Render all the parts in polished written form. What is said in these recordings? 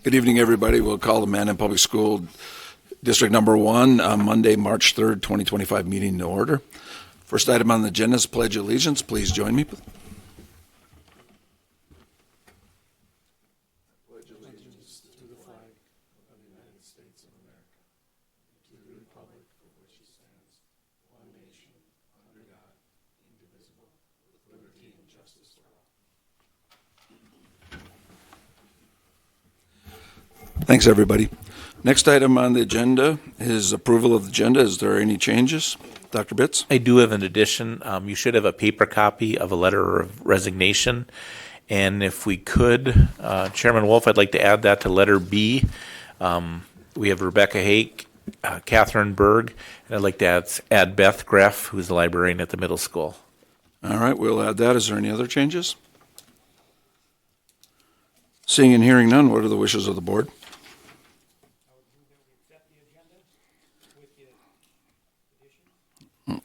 Good evening, everybody. We'll call the Mandan Public School District Number 1 Monday, March 3rd, 2025 meeting to order. First item on the agenda is Pledge of Allegiance. Please join me. Pledge allegiance to the flag of the United States of America, to the republic for which it stands, one nation, under God, indivisible, with liberty and justice for all. Thanks, everybody. Next item on the agenda is approval of the agenda. Is there any changes? Dr. Bitts? I do have an addition. You should have a paper copy of a letter of resignation. And if we could, Chairman Wolf, I'd like to add that to letter B. We have Rebecca Hake, Catherine Berg, and I'd like to add Beth Greff, who's the librarian at the middle school. All right, we'll add that. Is there any other changes? Seeing and hearing none, what are the wishes of the board?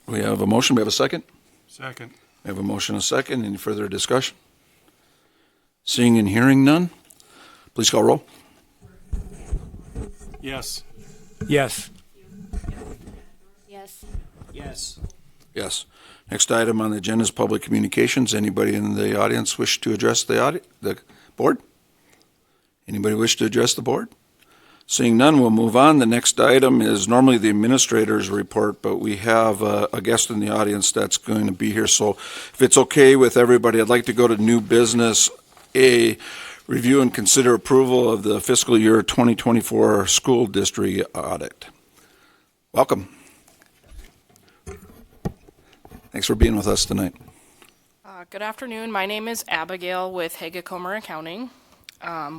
We have a motion. We have a second? Second. We have a motion and a second. Any further discussion? Seeing and hearing none, please call roll. Yes. Yes. Yes. Yes. Yes. Next item on the agenda is public communications. Anybody in the audience wish to address the board? Anybody wish to address the board? Seeing none, we'll move on. The next item is normally the administrator's report, but we have a guest in the audience that's going to be here. So if it's okay with everybody, I'd like to go to new business A, review and consider approval of the fiscal year 2024 school district audit. Welcome. Thanks for being with us tonight. Good afternoon. My name is Abigail with Haga-Comer Accounting.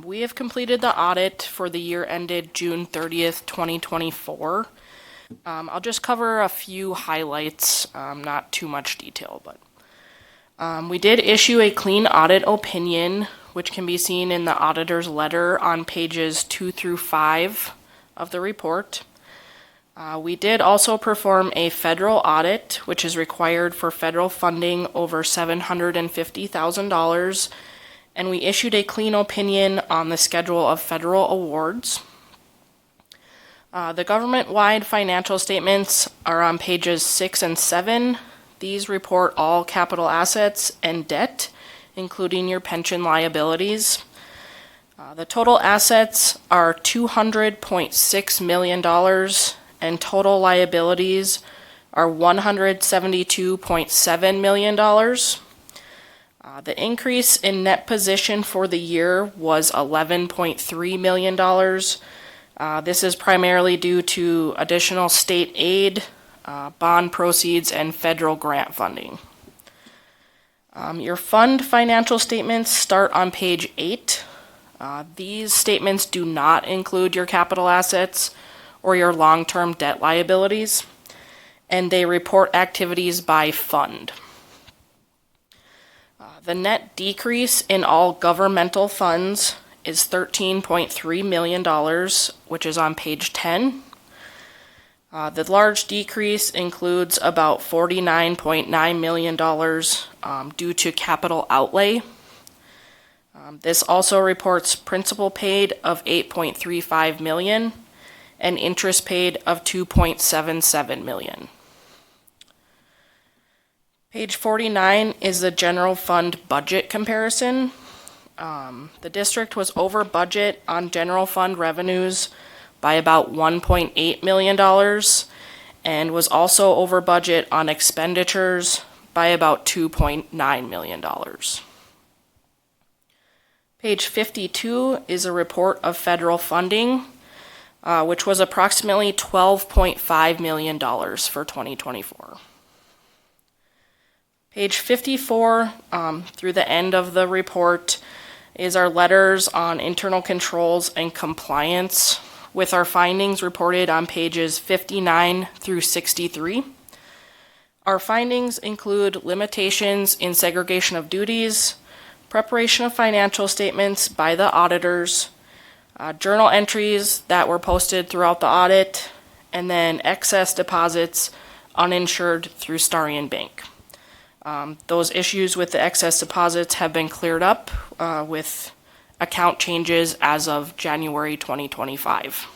We have completed the audit for the year ended June 30th, 2024. I'll just cover a few highlights, not too much detail, but we did issue a clean audit opinion, which can be seen in the auditor's letter on pages 2 through 5 of the report. We did also perform a federal audit, which is required for federal funding over $750,000. And we issued a clean opinion on the schedule of federal awards. The government-wide financial statements are on pages 6 and 7. These report all capital assets and debt, including your pension liabilities. The total assets are $200.6 million, and total liabilities are $172.7 million. The increase in net position for the year was $11.3 million. This is primarily due to additional state aid, bond proceeds, and federal grant funding. Your fund financial statements start on page 8. These statements do not include your capital assets or your long-term debt liabilities, and they report activities by fund. The net decrease in all governmental funds is $13.3 million, which is on page 10. The large decrease includes about $49.9 million due to capital outlay. This also reports principal paid of $8.35 million and interest paid of $2.77 million. Page 49 is the general fund budget comparison. The district was over budget on general fund revenues by about $1.8 million and was also over budget on expenditures by about $2.9 million. Page 52 is a report of federal funding, which was approximately $12.5 million for 2024. Page 54 through the end of the report is our letters on internal controls and compliance, with our findings reported on pages 59 through 63. Our findings include limitations in segregation of duties, preparation of financial statements by the auditors, journal entries that were posted throughout the audit, and then excess deposits uninsured through Starian Bank. Those issues with the excess deposits have been cleared up with account changes as of January 2025.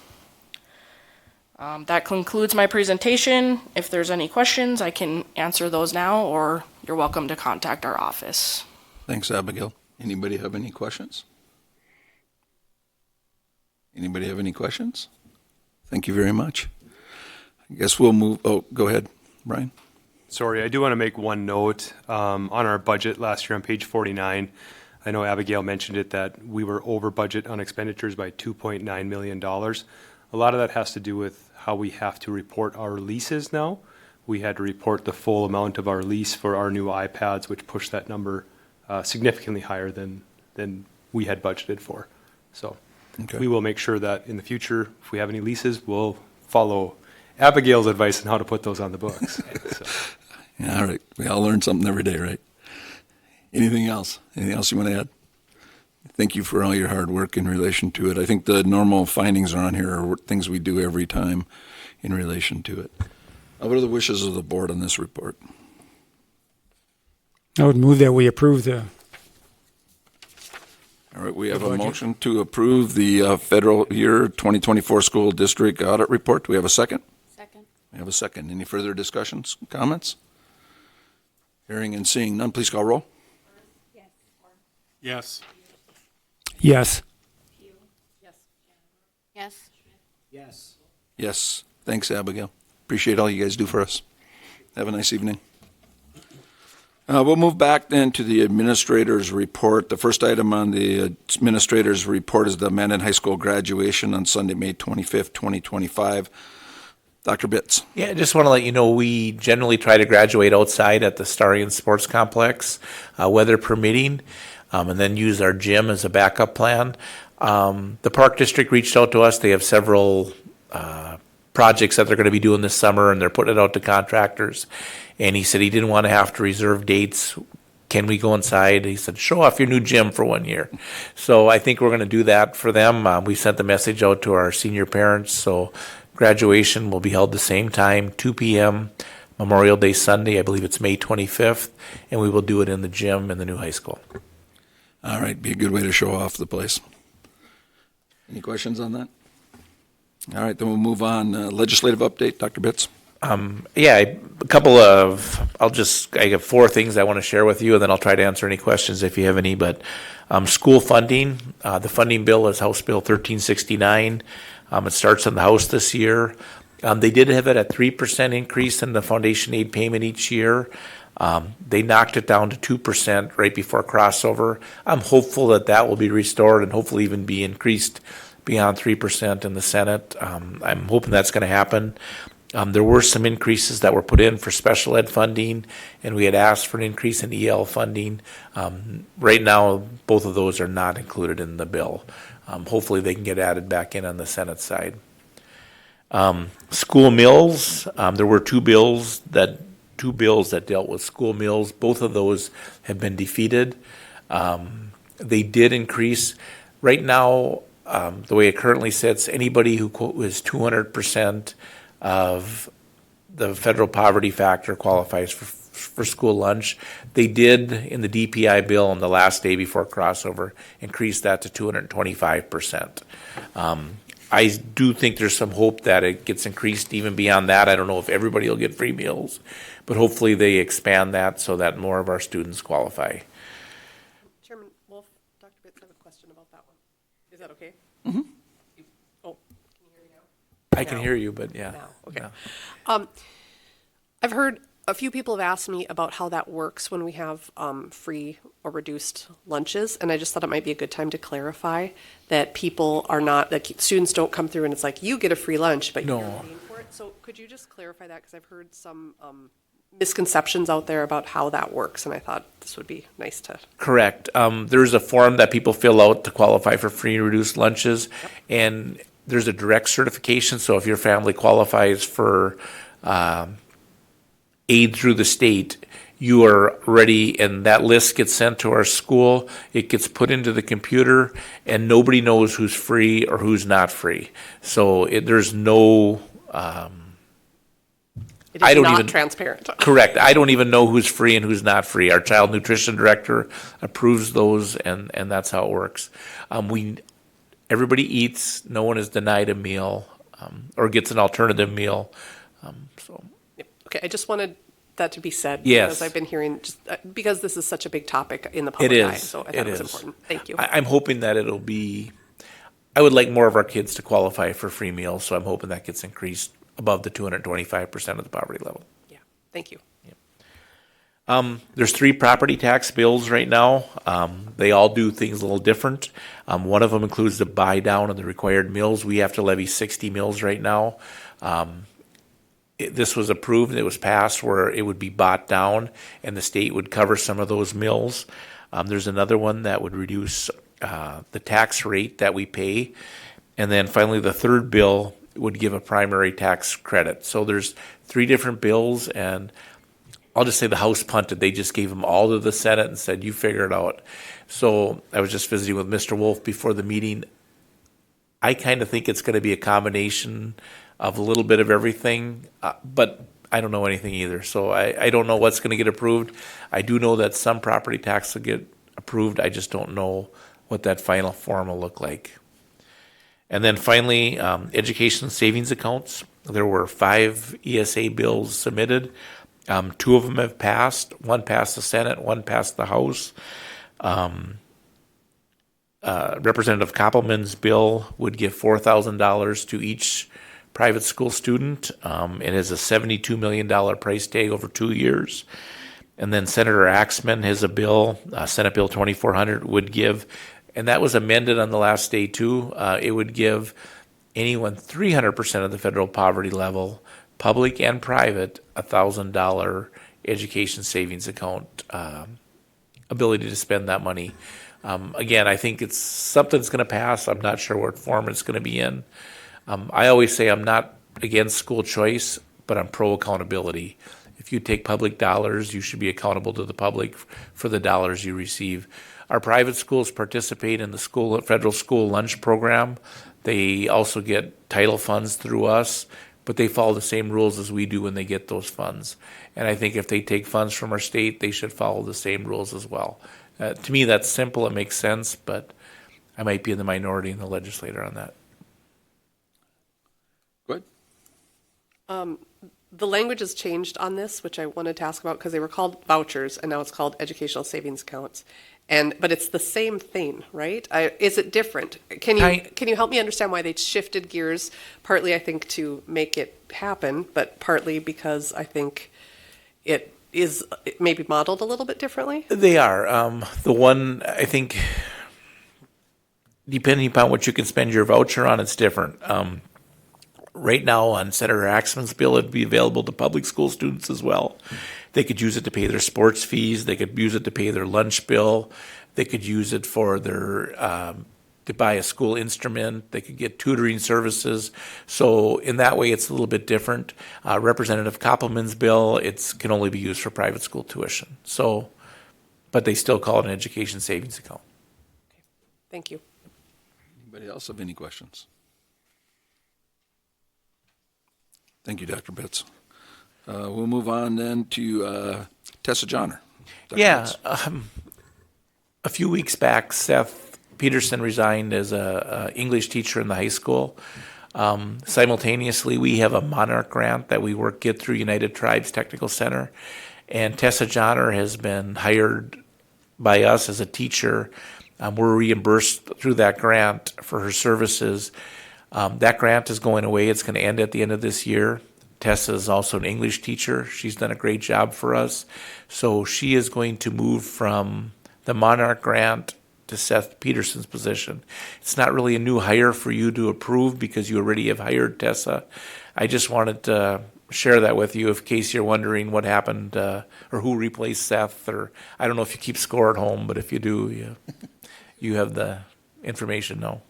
That concludes my presentation. If there's any questions, I can answer those now, or you're welcome to contact our office. Thanks, Abigail. Anybody have any questions? Anybody have any questions? Thank you very much. I guess we'll move. Oh, go ahead, Brian. Sorry, I do want to make one note on our budget last year on page 49. I know Abigail mentioned it that we were over budget on expenditures by $2.9 million. A lot of that has to do with how we have to report our leases now. We had to report the full amount of our lease for our new iPads, which pushed that number significantly higher than we had budgeted for. So Okay. we will make sure that in the future, if we have any leases, we'll follow Abigail's advice on how to put those on the books. So. Yeah, all right. We all learn something every day, right? Anything else? Anything else you want to add? Thank you for all your hard work in relation to it. I think the normal findings are on here are things we do every time in relation to it. What are the wishes of the board on this report? I would move that we approve the, All right, we have The a budget. motion to approve the federal year 2024 school district audit report. Do we have a second? Second. We have a second. Any further discussions, comments? Hearing and seeing none, please call roll. yes. Yes. Yes. Yes. Thanks, Abigail. Appreciate all you guys do for us. Have a nice evening. We'll move back then to the administrator's report. The first item on the administrator's report is the Mandan High School graduation on Sunday, May 25th, 2025. Dr. Bitts. Yeah, I just want to let you know we generally try to graduate outside at the Starion Sports Complex, weather permitting, and then use our gym as a backup plan. The Park District reached out to us. They have several projects that they're going to be doing this summer, and they're putting it out to contractors. And he said he didn't want to have to reserve dates. Can we go inside? He said, show off your new gym for 1 year. So I think we're going to do that for them. We sent the message out to our senior parents. So graduation will be held the same time, 2 p.m., Memorial Day Sunday. I believe it's May 25th. And we will do it in the gym in the new high school. All right, be a good way to show off the place. Any questions on that? All right, then we'll move on. Legislative update, Dr. Bitts. Yeah, a couple of, I have 4 things I want to share with you, and then I'll try to answer any questions if you have any. But school funding, the funding bill is House Bill 1369. It starts in the House this year. They did have it at 3% increase in the foundation aid payment each year. They knocked it down to 2% right before crossover. I'm hopeful that that will be restored and hopefully even be increased beyond 3% in the Senate. I'm hoping that's going to happen. There were some increases that were put in for special ed funding, and we had asked for an increase in EL funding. Right now, both of those are not included in the bill. Hopefully they can get added back in on the Senate side. School meals, there were two bills that dealt with school meals. Both of those have been defeated. They did increase. Right now, the way it currently sits, anybody who is 200% of the federal poverty factor qualifies for school lunch. They did, in the DPI bill on the last day before crossover, increase that to 225%. I do think there's some hope that it gets increased even beyond that. I don't know if everybody will get free meals, but hopefully they expand that so that more of our students qualify. Chairman Wolf, Dr. Bitts, I have a question about that one. Is that okay? Oh, can you hear me now? I can hear you, but yeah. Now, okay. No. I've heard a few people have asked me about how that works when we have free or reduced lunches, and I just thought it might be a good time to clarify that people are not, that students don't come through and it's like, you get a free lunch, but you're No. paying for it. So could you just clarify that? Because I've heard some misconceptions out there about how that works, and I thought this would be nice to. Correct. There's a form that people fill out to qualify for free and reduced lunches, and there's a direct certification. So if your family qualifies for aid through the state, you are ready, and that list gets sent to our school. It gets put into the computer, and nobody knows who's free or who's not free. So there's no It I is don't not even- transparent. Correct. I don't even know who's free and who's not free. Our child nutrition director approves those, and that's how it works. Everybody eats. No one is denied a meal or gets an alternative meal. So Okay, I just wanted that to be said. Yes. Because I've been hearing, just because this is such a big topic in the it public eye, is. so I thought It it was is. important. Thank you. I'm hoping that it'll be. I would like more of our kids to qualify for free meals, so I'm hoping that gets increased above the 225% of the poverty level. Yeah, thank you. There's 3 property tax bills right now. They all do things a little different. One of them includes the buy down of the required mills. We have to levy 60 mills right now. This was approved, it was passed where it would be bought down and the state would cover some of those mills. There's another one that would reduce the tax rate that we pay. And then finally, the third bill would give a primary tax credit. So there's 3 different bills, and I'll just say the House punted. They just gave them all to the Senate and said, you figure it out. So I was just visiting with Mr. Wolf before the meeting. I kind of think it's going to be a combination of a little bit of everything, but I don't know anything either. So I don't know what's going to get approved. I do know that some property tax will get approved. I just don't know what that final form will look like. And then finally, education savings accounts. There were 5 ESA bills submitted. 2 of them have passed. One passed the Senate, one passed the House. Representative Koppelman's bill would give $4,000 to each private school student. It has a $72 million price tag over 2 years. And then Senator Axman has a bill, Senate Bill 2400, would give, and that was amended on the last day too, it would give anyone 300% of the federal poverty level, public and private, $1,000 education savings account ability to spend that money. Again, I think it's something that's going to pass. I'm not sure what form it's going to be in. I always say I'm not against school choice, but I'm pro accountability. If you take public dollars, you should be accountable to the public for the dollars you receive. Our private schools participate in the federal school lunch program. They also get title funds through us, but they follow the same rules as we do when they get those funds. And I think if they take funds from our state, they should follow the same rules as well. To me, that's simple. It makes sense, but I might be in the minority in the legislature on that. Good. The language has changed on this, which I wanted to ask about because they were called vouchers and now it's called educational savings accounts. But it's the same thing, right? Is it different? Can you help me understand why they shifted gears? Partly, I think, to make it happen, but partly because I think it maybe modeled a little bit differently. They are. The one, I think, depending upon what you can spend your voucher on, it's different. Right now on Senator Axman's bill, it'd be available to public school students as well. They could use it to pay their sports fees. They could use it to pay their lunch bill. They could use it for their to buy a school instrument. They could get tutoring services. So in that way, it's a little bit different. Representative Koppelman's bill, it can only be used for private school tuition. So, but they still call it an education savings account. Thank you. Anybody else have any questions? Thank you, Dr. Betts. We'll move on then to Tessa Johnner. Dr. Yeah, Betts. a few weeks back, Seth Peterson resigned as a English teacher in the high school. Simultaneously, we have a Monarch grant that we get through United Tribes Technical Center, and Tessa Johnner has been hired by us as a teacher. We're reimbursed through that grant for her services. That grant is going away. It's going to end at the end of this year. Tessa is also an English teacher. She's done a great job for us. So she is going to move from the Monarch grant to Seth Peterson's position. It's not really a new hire for you to approve because you already have hired Tessa. I just wanted to share that with you in case you're wondering what happened or who replaced Seth. Or I don't know if you keep score at home, but if you do, you have the information now.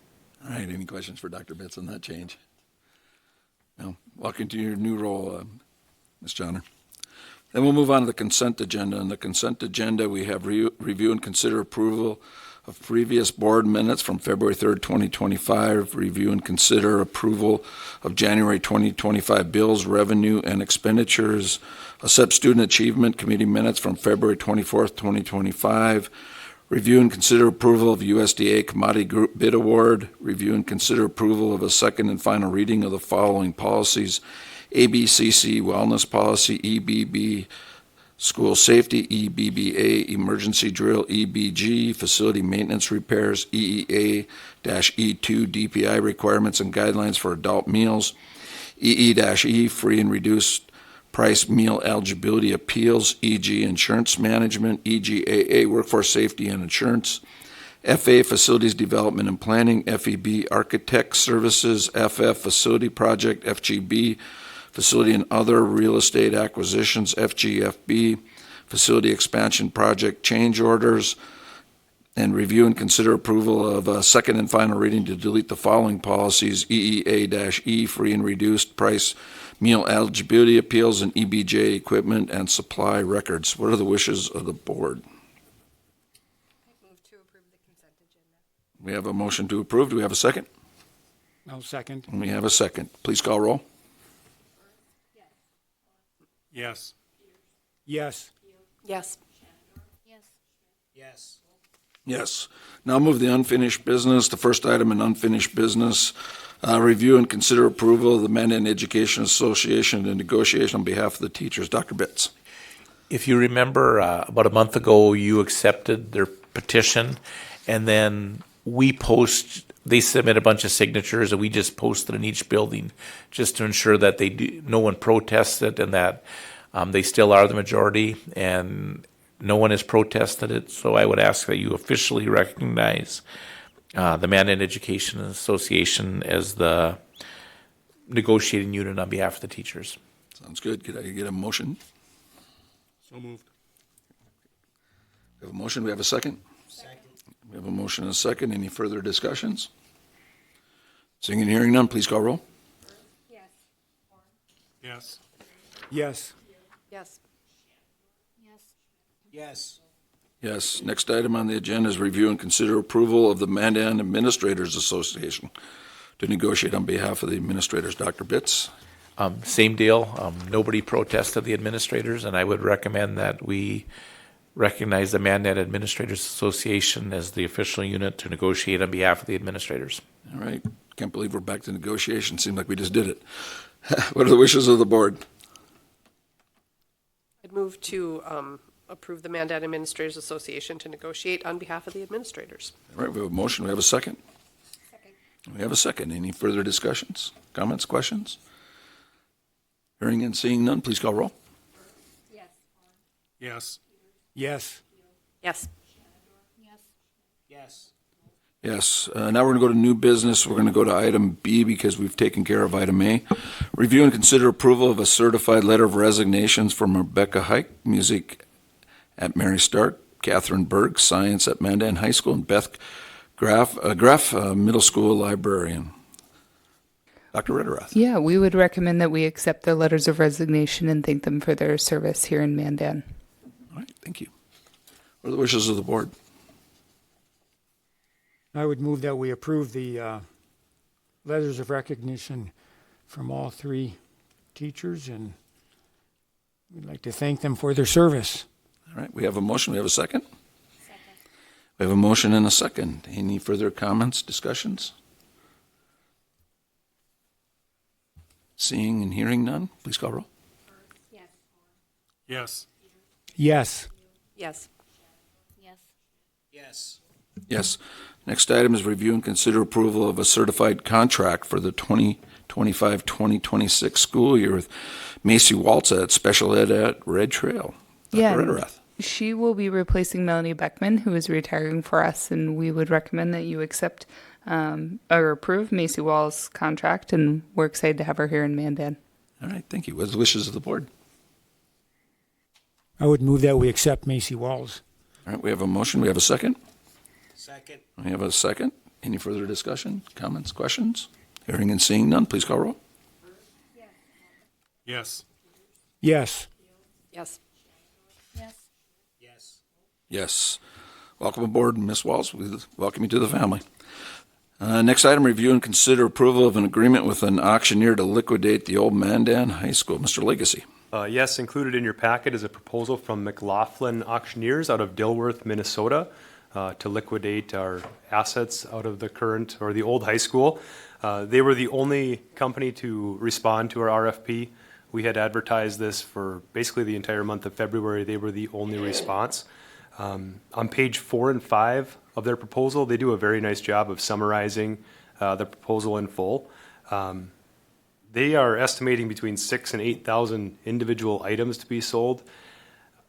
All right, any questions for Dr. Betts on that change? No. Welcome to your new role, Ms. Johnner. Then we'll move on to the consent agenda. On the consent agenda, we have review and consider approval of previous board minutes from February 3rd, 2025. Review and consider approval of January 2025 bills, revenue, and expenditures. Accept student achievement committee minutes from February 24th, 2025. Review and consider approval of USDA Commodity Group bid award. Review and consider approval of a second and final reading of the following policies: ABCC Wellness Policy, EBB School Safety, EBBA Emergency Drill, EBG Facility Maintenance Repairs, EEA-E2 DPI Requirements and Guidelines for Adult Meals, EE-E Free and Reduced Price Meal Eligibility Appeals, EG Insurance Management, EGAA Workforce Safety and Insurance, FA Facilities Development and Planning, FEB Architect Services, FF Facility Project, FGB Facility and Other Real Estate Acquisitions, FGFB Facility Expansion Project Change Orders, and review and consider approval of a second and final reading to delete the following policies: EEA-E Free and Reduced Price Meal Eligibility Appeals and EBJ Equipment and Supply Records. What are the wishes of the board? Move to approve the consent agenda. We have a motion to approve. Do we have a second? I'll second. We have a second. Please call roll. Yes. Yes. Yes. Yes. Now move the unfinished business. The first item in unfinished business, review and consider approval of the Mandan Education Association and negotiation on behalf of the teachers. Dr. Bitts. If you remember, about a month ago, you accepted their petition, and then they submit a bunch of signatures, and we just posted in each building just to ensure that no one protested and that they still are the majority, and no one has protested it. So I would ask that you officially recognize the Mandan Education Association as the negotiating unit on behalf of the teachers. Sounds good. Could I get a motion? So moved. We have a motion. We have a second? Second. We have a motion and a second. Any further discussions? Seeing and hearing none, please call roll. Yes. Yes. Yes. Yes. Yes. Next item on the agenda is review and consider approval of the Mandan Administrators Association to negotiate on behalf of the administrators. Dr. Bitts. Same deal. Nobody protested the administrators, and I would recommend that we recognize the Mandan Administrators Association as the official unit to negotiate on behalf of the administrators. All right. Can't believe we're back to negotiation. Seemed like we just did it. What are the wishes of the board? I'd move to approve the Mandan Administrators Association to negotiate on behalf of the administrators. All right. We have a motion. We have a second. Second. We have a second. Any further discussions, comments, questions? Hearing and seeing none, please call roll. Yes. Yes. Yes. Yes. Yes. Now we're going to go to new business. We're going to go to item B because we've taken care of item A. Review and consider approval of a certified letter of resignations from Rebecca Hike, music at Mary Stark, Catherine Berg, science at Mandan High School, and Beth Graff, middle school librarian. Dr. Ritterath. Yeah, we would recommend that we accept their letters of resignation and thank them for their service here in Mandan. All right. Thank you. What are the wishes of the board? I would move that we approve the letters of recognition from all three teachers, and we'd like to thank them for their service. All right. We have a motion. We have a second. We have a motion and a second. Any further comments, discussions? Seeing and hearing none, please call roll. Yes. Yes. Yes. Yes. Yes. Next item is review and consider approval of a certified contract for the 2025-2026 school year with Macy Waltz at Special Ed at Red Trail. Yeah. Dr. Ritterath. She will be replacing Melanie Beckman, who is retiring for us, and we would recommend that you accept or approve Macy Wall's contract, and we're excited to have her here in Mandan. All right. Thank you. What are the wishes of the board? I would move that we accept Macy Walls. All right. We have a motion. We have a second. Second. We have a second. Any further discussion, comments, questions? Hearing and seeing none, please call roll. Yes. Yes. Yes. Yes. Welcome aboard, Ms. Walls. We welcome you to the family. Next item, review and consider approval of an agreement with an auctioneer to liquidate the old Mandan High School. Mr. Legacy. Yes, included in your packet is a proposal from McLaughlin Auctioneers out of Dilworth, Minnesota, to liquidate our assets out of the current or the old high school. They were the only company to respond to our RFP. We had advertised this for basically the entire month of February. They were the only response. On page 4 and 5 of their proposal, they do a very nice job of summarizing the proposal in full. They are estimating between 6,000 and 8,000 individual items to be sold.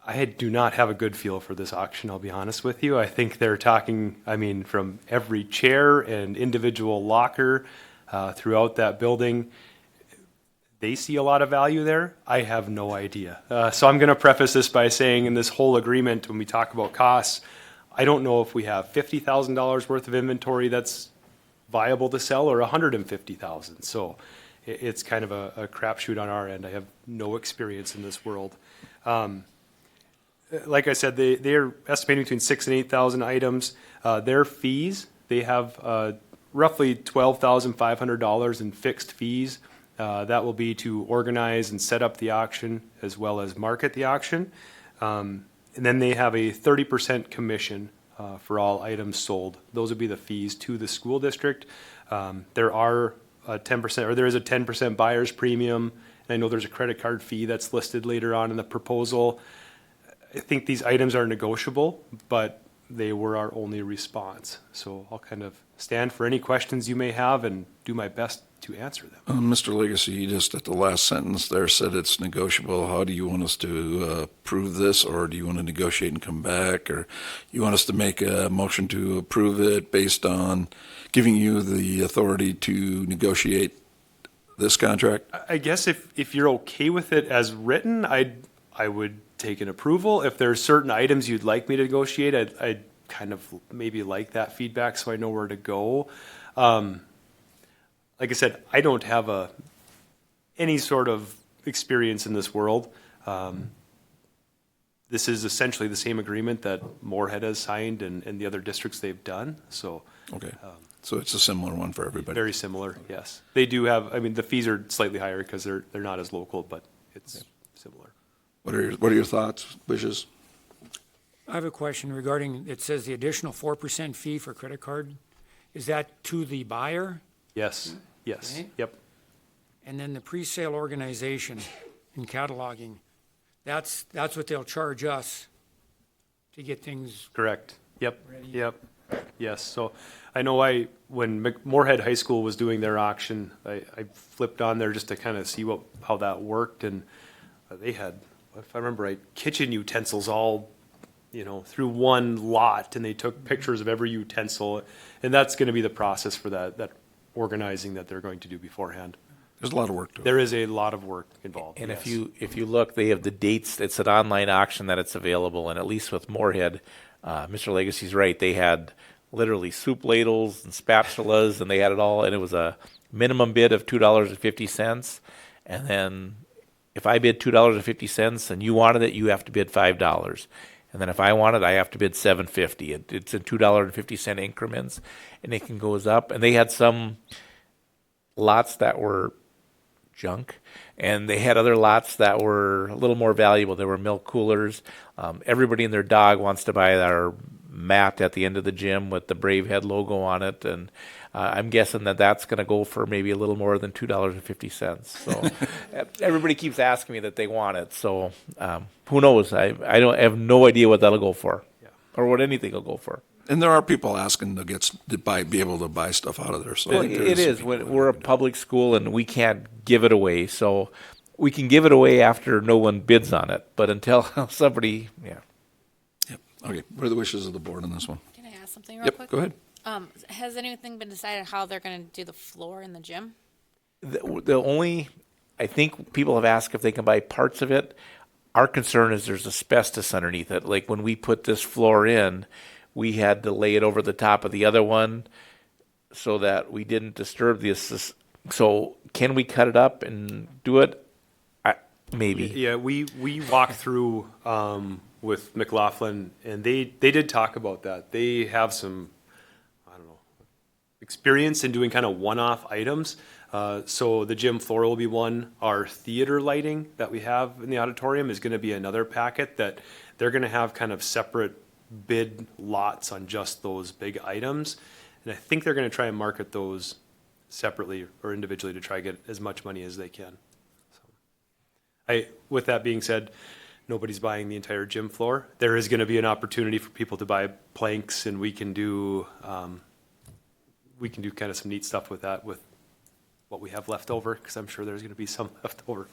I do not have a good feel for this auction, I'll be honest with you. I think they're talking, from every chair and individual locker throughout that building. They see a lot of value there. I have no idea. So I'm going to preface this by saying in this whole agreement, when we talk about costs, I don't know if we have $50,000 worth of inventory that's viable to sell or $150,000. So it's kind of a crapshoot on our end. I have no experience in this world. Like I said, they're estimating between 6,000 and 8,000 items. Their fees, they have roughly $12,500 in fixed fees. That will be to organize and set up the auction as well as market the auction. And then they have a 30% commission for all items sold. Those would be the fees to the school district. There are a 10%, or there is a 10% buyer's premium. And I know there's a credit card fee that's listed later on in the proposal. I think these items are negotiable, but they were our only response. So I'll kind of stand for any questions you may have and do my best to answer them. Mr. Legacy, you just at the last sentence there said it's negotiable. How do you want us to approve this, or do you want to negotiate and come back, or you want us to make a motion to approve it based on giving you the authority to negotiate this contract? I guess if you're okay with it as written, I would take an approval. If there's certain items you'd like me to negotiate, I'd kind of maybe like that feedback so I know where to go. Like I said, I don't have any sort of experience in this world. This is essentially the same agreement that Moorhead has signed and the other districts they've done. So, Okay. So it's a similar one for everybody. Very similar, yes. They do have, the fees are slightly higher because they're not as local, but it's similar. What are your thoughts, wishes? I have a question regarding, it says the additional 4% fee for credit card. Is that to the buyer? Yes, Okay. yep. And then the pre-sale organization and cataloging, that's what they'll charge us to get things. Correct. Yep. Ready. Yep. Yes. So I know when Moorhead High School was doing their auction, I flipped on there just to kind of see how that worked, and they had, if I remember right, kitchen utensils all, through one lot, and they took pictures of every utensil, and that's going to be the process for that organizing that they're going to do beforehand. There's a lot of work to it. There is a lot of work involved. And yes. if you look, they have the dates. It's an online auction that it's available, and at least with Moorhead, Mr. Legacy's right. They had literally soup ladles and spatulas, and they had it all, and it was a minimum bid of $2.50, and then if I bid $2.50 and you wanted it, you have to bid $5. And then if I want it, I have to bid $7.50. It's in $2.50 increments, and it goes up. And they had some lots that were junk, and they had other lots that were a little more valuable. There were milk coolers. Everybody and their dog wants to buy our mat at the end of the gym with the Bravehead logo on it, and I'm guessing that's going to go for maybe a little more than $2.50. So everybody keeps asking me that they want it. So who knows? I have no idea what that'll go for, or what anything will go for. And there are people asking to be able to buy stuff out of there. So Well, it is. We're a public school, and we can't give it away. So we can give it away after no one bids on it. But until somebody, Yep. Okay. What are the wishes of the board on this one? Can I ask something real Yep. quick? Go ahead. Has anything been decided how they're going to do the floor in the gym? the only, I think people have asked if they can buy parts of it. Our concern is there's asbestos underneath it. Like when we put this floor in, we had to lay it over the top of the other one so that we didn't disturb the. So can we cut it up and do it? Maybe. Yeah, we walk through with McLaughlin, and they did talk about that. They have some, I don't know, experience in doing kind of one-off items. So the gym floor will be one. Our theater lighting that we have in the auditorium is going to be another packet that they're going to have kind of separate bid lots on just those big items. And I think they're going to try and market those separately or individually to try to get as much money as they can. So, with that being said, nobody's buying the entire gym floor. There is going to be an opportunity for people to buy planks, and we can do kind of some neat stuff with that, with what we have left over, because I'm sure there's going to be some left over.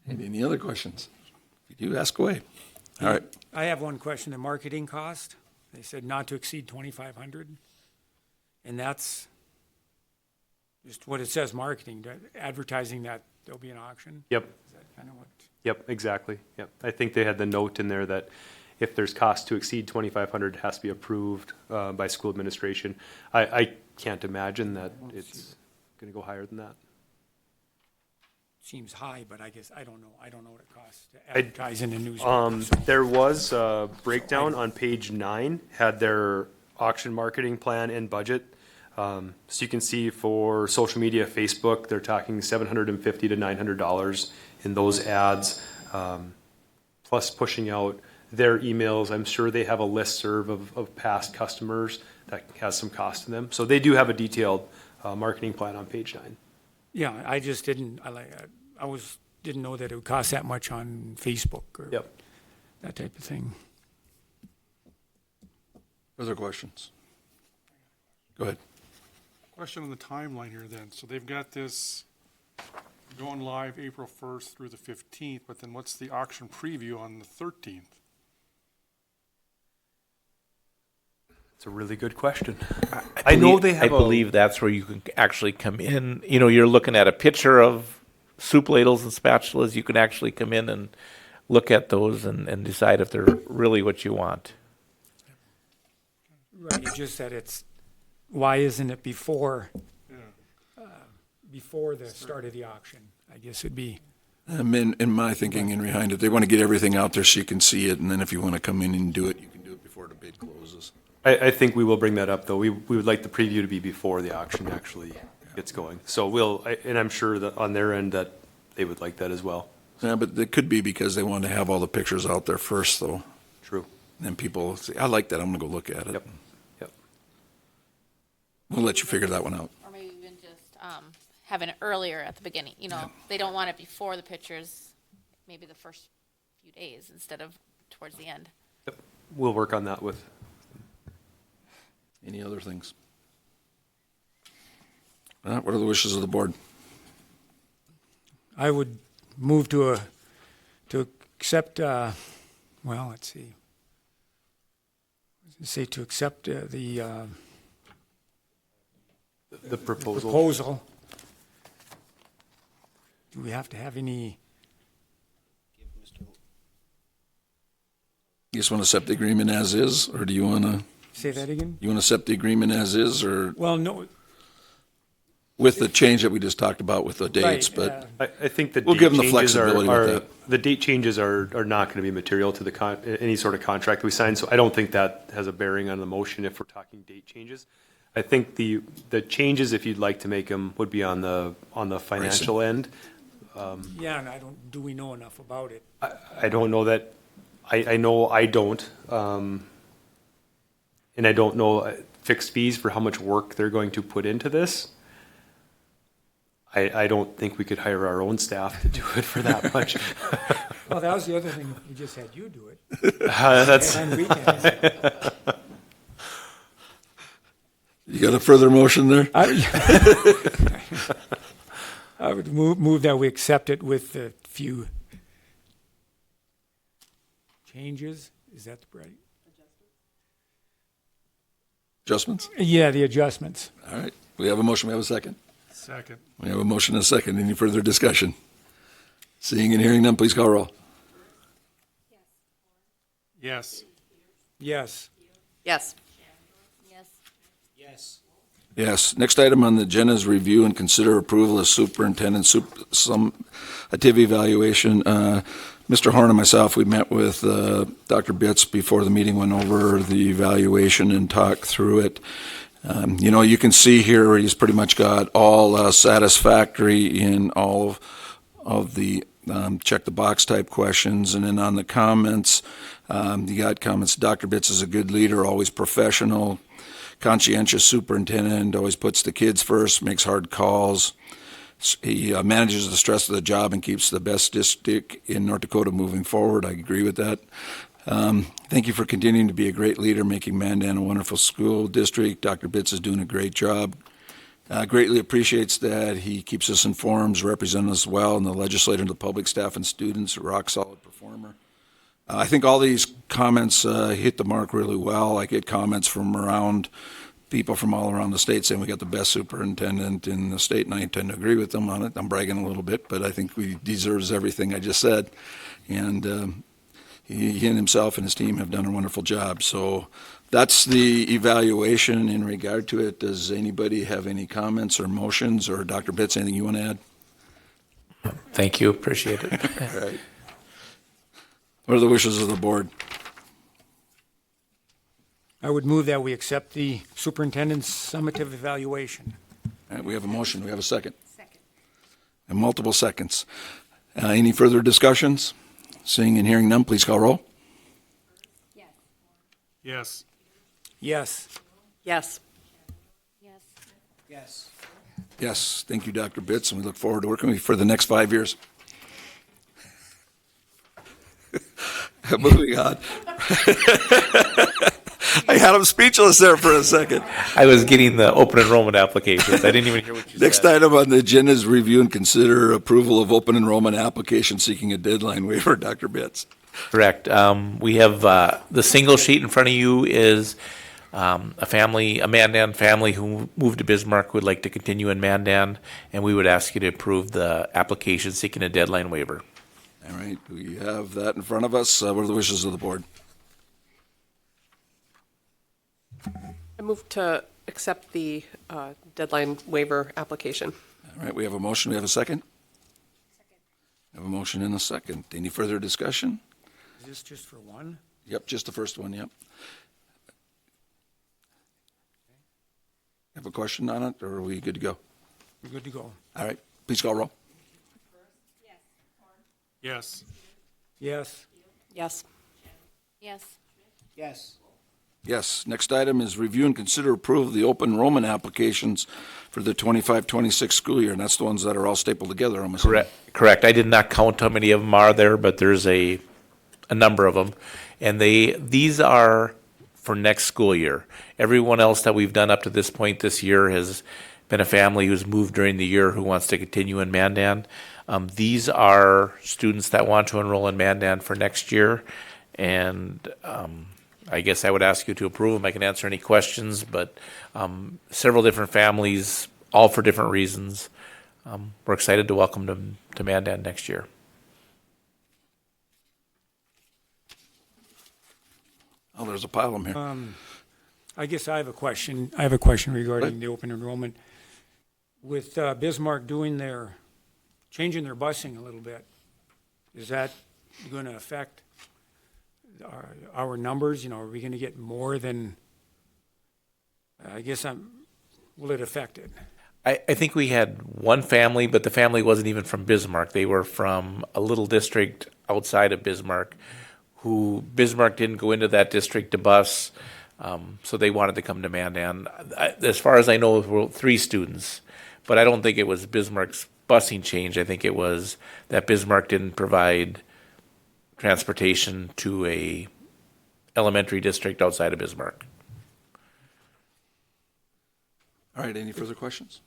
Any other questions? If you do, ask away. All right. I have one question. The marketing cost, they said not to exceed 2,500. And that's just what it says, marketing, advertising that there'll be an auction. Yep. Is that kind of what? Yep, exactly. Yep. I think they had the note in there that if there's cost to exceed 2,500, it has to be approved by school administration. I can't imagine that it's going to go higher than that. Seems high, but I guess I don't know. I don't know what it costs to advertise in the newspaper. So. There was a breakdown on page 9, had their auction marketing plan and budget. So you can see for social media, Facebook, they're talking $750 to $900 in those ads, plus pushing out their emails. I'm sure they have a listserv of past customers that has some cost to them. So they do have a detailed marketing plan on page 9. Yeah, I just didn't. Didn't know that it would cost that much on Facebook or Yep. that type of thing. Other questions? Go ahead. Question on the timeline here then. So they've got this going live April 1st through the 15th, but then what's the auction preview on the 13th? It's a really good question. I know they have I believe that's where you can actually come in. You know, you're looking at a picture of soup ladles and spatulas. You can actually come in and look at those and decide if they're really what you want. Right, you just said it's. Why isn't it before? Before the start of the auction, I guess it'd be. In my thinking and behind it, they want to get everything out there so you can see it, and then if you want to come in and do it, you can do it before the bid closes. I think we will bring that up, though. We would like the preview to be before the auction actually gets going. So and I'm sure that on their end that they would like that as well. Yeah, but it could be because they want to have all the pictures out there first, though. True. And then people say, I like that, I'm going to go look at it. Yep. Yep. We'll let you figure that one out. Or maybe even just having it earlier at the beginning. You know, they don't want it before the pictures, maybe the first few days instead of towards the end. Yep. We'll work on that with. Any other things? What are the wishes of the board? I would move to accept. Well, let's see. Say to accept the proposal. Do we have to have any? You just want to accept the agreement as is, or do you want to? Say that again? You want to accept the agreement as is, or Well, no. with the change that we just talked about with the dates? Right, But I think the We'll date give them the changes flexibility with that. The date changes are not going to be material to the any sort of contract we sign. So I don't think that has a bearing on the motion if we're talking date changes. I think the changes, if you'd like to make them, would be on the financial end. Yeah, and do we know enough about it? I don't know that. I know I don't. And I don't know fixed fees for how much work they're going to put into this. I don't think we could hire our own staff to do it for that much. Well, that was the other thing. We just had you do it. That's And weekends. you got a further motion there? I would move that we accept it with a few changes. Is that right? Adjustments? Yeah, the adjustments. All right. We have a motion. We have a second. Second. We have a motion and a second. Any further discussion? Seeing and hearing none, please call roll. Yes. Yes. Yes. Yes. Yes. Next item on the agenda is review and consider approval of superintendent summative evaluation Mr. Horn and myself, we met with Dr. Bitts before the meeting, went over the evaluation and talked through it. You can see here he's pretty much got all satisfactory in all of the check the box type questions. And then on the comments, you got comments, Dr. Bitts is a good leader, always professional, conscientious superintendent, always puts the kids first, makes hard calls. He manages the stress of the job and keeps the best district in North Dakota moving forward. I agree with that. Thank you for continuing to be a great leader, making Mandan a wonderful school district. Dr. Bitts is doing a great job. Greatly appreciates that he keeps us informed, represents us well, and the legislature, the public staff, and students, a rock solid performer. I think all these comments hit the mark really well. I get comments from around people from all around the state saying we got the best superintendent in the state, and I tend to agree with them on it. I'm bragging a little bit, but I think he deserves everything I just said. And he and himself and his team have done a wonderful job. So that's the evaluation in regard to it. Does anybody have any comments or motions, or Dr. Bitts, anything you want to add? Thank you. Appreciate it. All right. What are the wishes of the board? I would move that we accept the superintendent's summative evaluation. All right, we have a motion. We have a second. Second. And multiple seconds. Any further discussions? Seeing and hearing none, please call roll. Yes. Yes. Yes. Yes. Yes. Yes. Yes, thank you, Dr. Bitts, and we look forward to working with you for the next 5 years. Moving on. I had him speechless there for a second. I was getting the open enrollment applications. I didn't even hear what you Next said. item on the agenda is review and consider approval of open enrollment application seeking a deadline waiver. Dr. Bitts. Correct. We have the single sheet in front of you is a Mandan family who moved to Bismarck would like to continue in Mandan, and we would ask you to approve the application seeking a deadline waiver. All right, we have that in front of us. What are the wishes of the board? I move to accept the deadline waiver application. All right, we have a motion. We have a second? Second. We have a motion and a second. Any further discussion? Is this just for one? Yep, just the first one, yep. Have a question on it, or are we good to go? We're good to go. All right, please call roll. Yes. Yes. Yes. Yes. Yes. Yes. Next item is review and consider approval of the open enrollment applications for the 25-26 school year, and that's the ones that are all stapled together, I'm assuming. Correct. I did not count how many of them are there, but there's a number of them, and these are for next school year. Everyone else that we've done up to this point this year has been a family who's moved during the year who wants to continue in Mandan. These are students that want to enroll in Mandan for next year, and I guess I would ask you to approve them. I can answer any questions, but several different families, all for different reasons. We're excited to welcome them to Mandan next year. Oh, there's a pile of them here. I guess I have a question. I have a question regarding the open enrollment. With Bismarck changing their busing a little bit, is that going to affect our numbers? Are we going to get more than, will it affect it? I think we had one family, but the family wasn't even from Bismarck. They were from a little district outside of Bismarck, who Bismarck didn't go into that district to bus, so they wanted to come to Mandan. As far as I know, there were 3 students, but I don't think it was Bismarck's busing change. I think it was that Bismarck didn't provide transportation to a elementary district outside of Bismarck. All right, any further questions?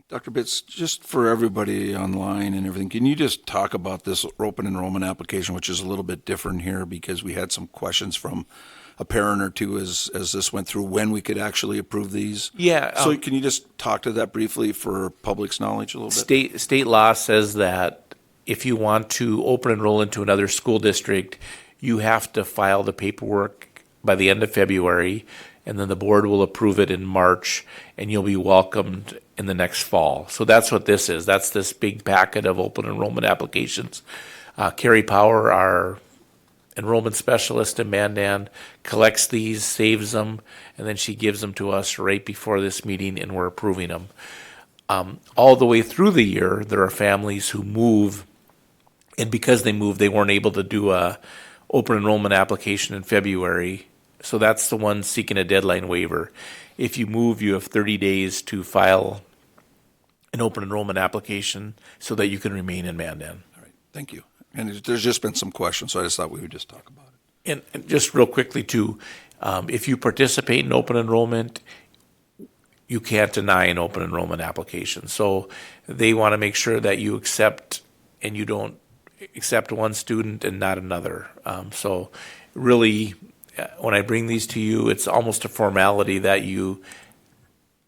Dr. Bitts, just for everybody online and everything, can you just talk about this open enrollment application, which is a little bit different here because we had some questions from a parent or two as this went through when we could actually approve these? Yeah. So can you just talk to that briefly for public's knowledge a little bit? State law says that if you want to open enroll into another school district, you have to file the paperwork by the end of February, and then the board will approve it in March, and you'll be welcomed in the next fall. So that's what this is. That's this big packet of open enrollment applications. Carrie Power, our enrollment specialist in Mandan, collects these, saves them, and then she gives them to us right before this meeting, and we're approving them. All the way through the year, there are families who move, and because they move, they weren't able to do a open enrollment application in February. So that's the one seeking a deadline waiver. If you move, you have 30 days to file an open enrollment application so that you can remain in Mandan. All right, thank you. And there's just been some questions, so I just thought we would just talk about it. And just real quickly too, if you participate in open enrollment, you can't deny an open enrollment application. So they want to make sure that you accept, and you don't accept one student and not another. So really, when I bring these to you, it's almost a formality that you,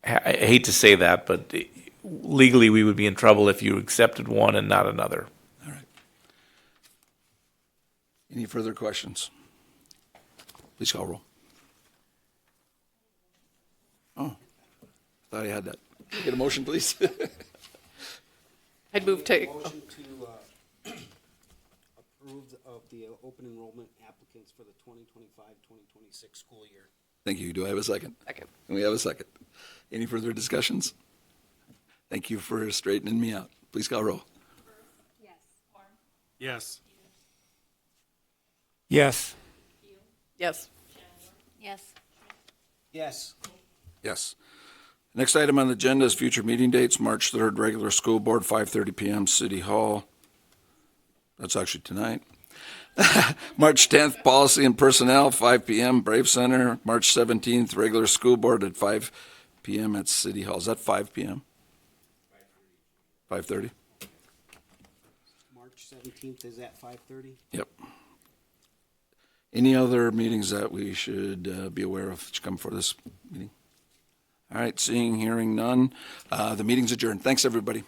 I hate to say that, but legally we would be in trouble if you accepted one and not another. All right. Any further questions? Please call roll. Oh, thought I had that. Can I get a motion, please? I'd move to, Motion to approve of the open enrollment applicants for the 2025-2026 school year. Thank you. Do I have a second? second. And we have a second. Any further discussions? Thank you for straightening me out. Please call roll. Yes. Yes. Yes. Yes. Yes. Yes. Yes. Next item on the agenda is future meeting dates, March 3rd, regular school board, 5:30 PM, City Hall. That's actually tonight. March 10th, policy and personnel, 5 PM, Brave Center. March 17th, regular school board at 5 PM at City Hall. Is that 5 PM? 5:30? March 17th is at 5:30. Yep. Any other meetings that we should be aware of to come for this meeting? All right, seeing, hearing none. The meeting's adjourned. Thanks, everybody.